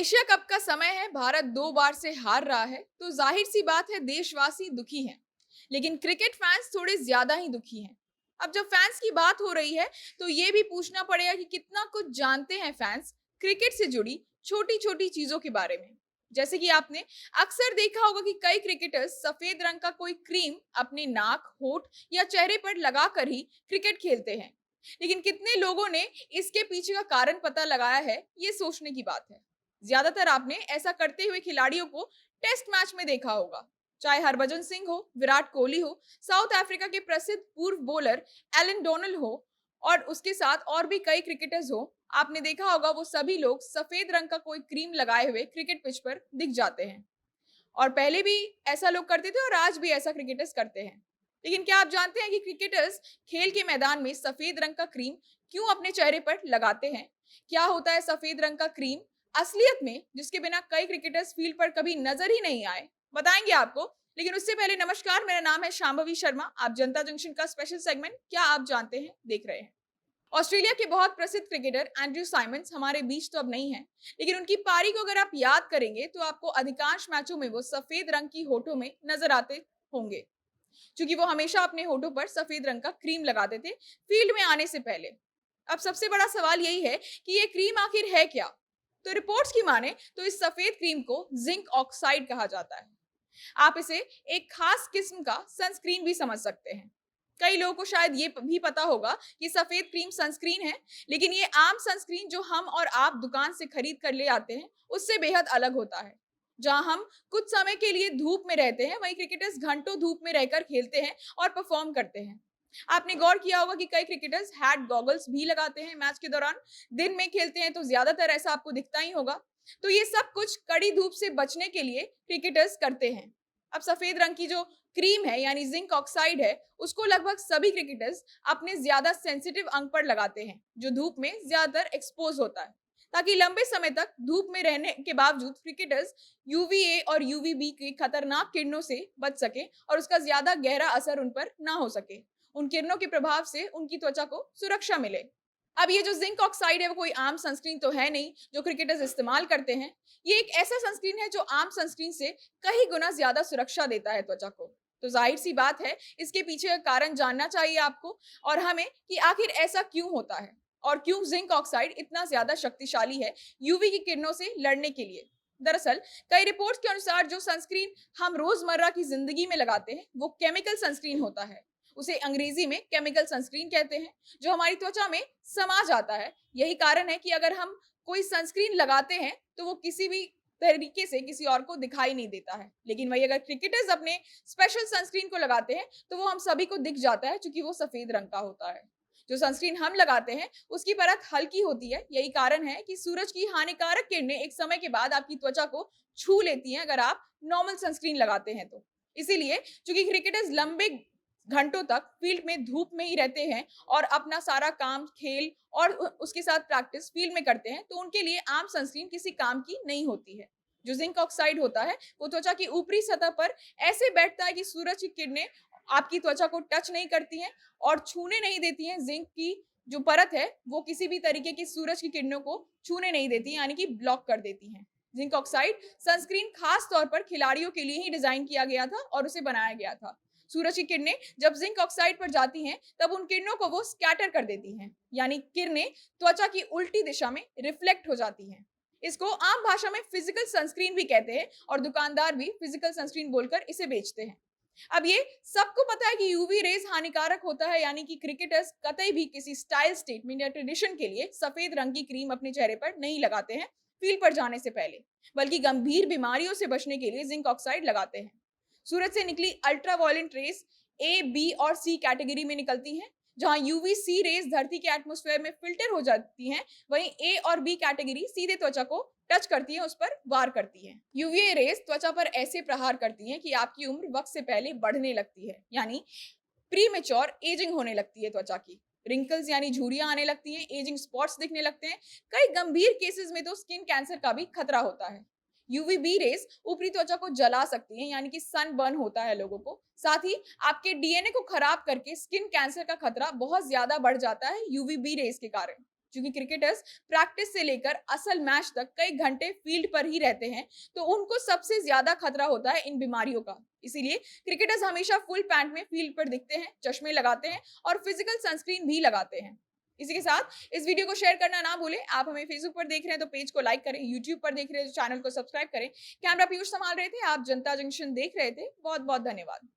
Asia cup का समय है। भारत 2 बार से हार रहा है, तो जाहिर सी बात है देशवासी दुखी हैं। लेकिन क्रिकेट फैंस थोड़े ज्यादा ही दुखी हैं। अब जब फैंस की बात हो रही है, तो ये भी पूछना पड़ेगा कि कितना कुछ जानते हैं फैंस क्रिकेट से जुड़ी छोटी छोटी चीजों के बारे में। जैसे कि आपने अक्सर देखा होगा कि कई क्रिकेटर्स सफेद रंग का कोई क्रीम अपने नाक, होठ या चेहरे पर लगाकर ही क्रिकेट खेलते हैं। लेकिन कितने लोगों ने इसके पीछे का कारण पता लगाया है, ये सोचने की बात है। ज्यादातर आपने ऐसा करते हुए खिलाड़ियों को टेस्ट मैच में देखा होगा, चाहे हरभजन सिंह हो, विराट कोहली हो, साउथ अफ्रीका के प्रसिद्ध पूर्व बॉलर एलन डोनल हो, और उसके साथ और भी कई क्रिकेटर्स हो। आपने देखा होगा वो सभी लोग सफेद रंग का कोई क्रीम लगाए हुए क्रिकेट पिच पर दिख जाते हैं। और पहले भी ऐसा लोग करते थे और आज भी ऐसा क्रिकेटर्स करते हैं। लेकिन क्या आप जानते हैं कि क्रिकेटर्स खेल के मैदान में सफेद रंग का क्रीम क्यों अपने चेहरे पर लगाते हैं? क्या होता है सफेद रंग का क्रीम असलियत में, जिसके बिना कई क्रिकेटर्स फील्ड पर कभी नजर ही नहीं आए? बताएंगे आपको। लेकिन उससे पहले नमस्कार, मेरा नाम है शांभवी शर्मा। आप जनता जंक्शन का स्पेशल सेगमेंट क्या आप जानते हैं देख रहे हैं। ऑस्ट्रेलिया के बहुत प्रसिद्ध क्रिकेटर एंड्रयू साइमंड्स हमारे बीच तो अब नहीं है, लेकिन उनकी पारी को अगर आप याद करेंगे तो आपको अधिकांश मैचों में वो सफेद रंग की होठों में नजर आते होंगे, क्योंकि वो हमेशा अपने होठों पर सफेद रंग का क्रीम लगाते थे फील्ड में आने से पहले। अब सबसे बड़ा सवाल यही है कि ये क्रीम आखिर है क्या? तो रिपोर्ट्स की माने तो इस सफेद क्रीम को जिंक ऑक्साइड कहा जाता है। आप इसे एक खास किस्म का सनस्क्रीन भी समझ सकते हैं। कई लोगों को शायद ये भी पता होगा कि सफेद क्रीम सनस्क्रीन है, लेकिन ये आम सनस्क्रीन जो हम और आप दुकान से खरीद कर ले आते हैं, उससे बेहद अलग होता है। जहां हम कुछ समय के लिए धूप में रहते हैं, वहीं क्रिकेटर्स घंटों धूप में रहकर खेलते हैं और परफॉर्म करते हैं। आपने गौर किया होगा कि कई क्रिकेटर्स हैट गॉगल्स भी लगाते हैं मैच के दौरान। दिन में खेलते हैं तो ज्यादातर ऐसा आपको दिखता ही होगा। तो ये सब कुछ कड़ी धूप से बचने के लिए क्रिकेटर्स करते हैं। अब सफेद रंग की जो क्रीम है यानी जिंक ऑक्साइड है, उसको लगभग सभी क्रिकेटर्स अपने ज्यादा सेंसिटिव अंग पर लगाते हैं, जो धूप में ज्यादातर एक्सपोज होता है, ताकि लंबे समय तक धूप में रहने के बावजूद क्रिकेटर्स यूवीए और यूवीबी की खतरनाक किरणों से बच सके और उसका ज्यादा गहरा असर उन पर ना हो सके। उन किरणों के प्रभाव से उनकी त्वचा को सुरक्षा मिले। अब ये जो जिंक ऑक्साइड है वो कोई आम सनस्क्रीन तो है नहीं जो क्रिकेटर्स इस्तेमाल करते हैं। ये एक ऐसा सनस्क्रीन है जो आम सनस्क्रीन से कई गुना ज्यादा सुरक्षा देता है त्वचा को। तो जाहिर सी बात है इसके पीछे का कारण जानना चाहिए आपको और हमें कि आखिर ऐसा क्यों होता है और क्यों जिंक ऑक्साइड इतना ज्यादा शक्तिशाली है यूवी की किरणों से लड़ने के लिए। दरअसल कई रिपोर्ट्स के अनुसार जो सनस्क्रीन हम रोजमर्रा की जिंदगी में लगाते हैं वो केमिकल सनस्क्रीन होता है। उसे अंग्रेजी में केमिकल सनस्क्रीन कहते हैं, जो हमारी त्वचा में समा जाता है। यही कारण है कि अगर हम कोई सनस्क्रीन लगाते हैं तो वो किसी भी तरीके से किसी और को दिखाई नहीं देता है। लेकिन वही अगर क्रिकेटर्स अपने स्पेशल सनस्क्रीन को लगाते हैं तो वो हम सभी को दिख जाता है, क्योंकि वो सफेद रंग का होता है। जो सनस्क्रीन हम लगाते हैं उसकी परत हल्की होती है। यही कारण है कि सूरज की हानिकारक किरणें एक समय के बाद आपकी त्वचा को छू लेती हैं अगर आप नॉर्मल सनस्क्रीन लगाते हैं तो। इसीलिए चूंकि क्रिकेटर्स लंबे घंटों तक फील्ड में धूप में ही रहते हैं और अपना सारा काम, खेल और उसके साथ प्रैक्टिस फील्ड में करते हैं, तो उनके लिए आम सनस्क्रीन किसी काम की नहीं होती है। जो जिंक ऑक्साइड होता है वो त्वचा की ऊपरी सतह पर ऐसे बैठता है कि सूरज की किरणें आपकी त्वचा को टच नहीं करती हैं और छूने नहीं देती हैं। जिंक की जो परत है वो किसी भी तरीके की सूरज की किरणों को छूने नहीं देती, यानी कि ब्लॉक कर देती हैं। जिंक ऑक्साइड सनस्क्रीन खास तौर पर खिलाड़ियों के लिए ही डिजाइन किया गया था और उसे बनाया गया था। सूरज की किरणें जब जिंक ऑक्साइड पर जाती हैं तब उन किरणों को वो स्कैटर कर देती हैं, यानी किरणें त्वचा की उल्टी दिशा में रिफ्लेक्ट हो जाती हैं। इसको आम भाषा में फिजिकल सनस्क्रीन भी कहते हैं और दुकानदार भी फिजिकल सनस्क्रीन बोलकर इसे बेचते हैं। अब ये सबको पता है कि यूवी रेज हानिकारक होता है, यानी कि क्रिकेटर्स कतई भी किसी स्टाइल स्टेटमेंट या ट्रेडिशन के लिए सफेद रंग की क्रीम अपने चेहरे पर नहीं लगाते हैं फील्ड पर जाने से पहले, बल्कि गंभीर बीमारियों से बचने के लिए जिंक ऑक्साइड लगाते हैं। सूरज से निकली अल्ट्रावायलेंट रेस ए, बी और सी कैटेगरी में निकलती हैं। जहां यूवी सी रेस धरती के एटमॉस्फेयर में फिल्टर हो जाती हैं, वहीं ए और बी कैटेगरी सीधे त्वचा को टच करती हैं, उस पर वार करती हैं। यूवीए रेस त्वचा पर ऐसे प्रहार करती हैं कि आपकी उम्र वक्त से पहले बढ़ने लगती है, यानी प्रीमेच्योर एजिंग होने लगती है। त्वचा की रिंकल्स यानी झुर्रियां आने लगती हैं, एजिंग स्पॉट्स दिखने लगते हैं। कई गंभीर केसेस में तो स्किन कैंसर का भी खतरा होता है। यूवीबी रेस ऊपरी त्वचा को जला सकती हैं, यानी कि सन बर्न होता है लोगों को। साथ ही आपके डीएनए को खराब करके स्किन कैंसर का खतरा बहुत ज्यादा बढ़ जाता है यूवीबी रेस के कारण। क्योंकि क्रिकेटर्स प्रैक्टिस से लेकर असल मैच तक कई घंटे फील्ड पर ही रहते हैं, तो उनको सबसे ज्यादा खतरा होता है इन बीमारियों का। इसीलिए क्रिकेटर्स हमेशा फुल पैंट में फील्ड पर दिखते हैं, चश्मे लगाते हैं और फिजिकल सनस्क्रीन भी लगाते हैं। इसी के साथ इस वीडियो को शेयर करना ना भूलें। आप हमें फेसबुक पर देख रहे हैं तो पेज को लाइक करें, यूट्यूब पर देख रहे हैं तो चैनल को सब्सक्राइब करें। कैमरा पीयूष संभाल रहे थे, आप जनता जंक्शन देख रहे थे। बहुत बहुत धन्यवाद।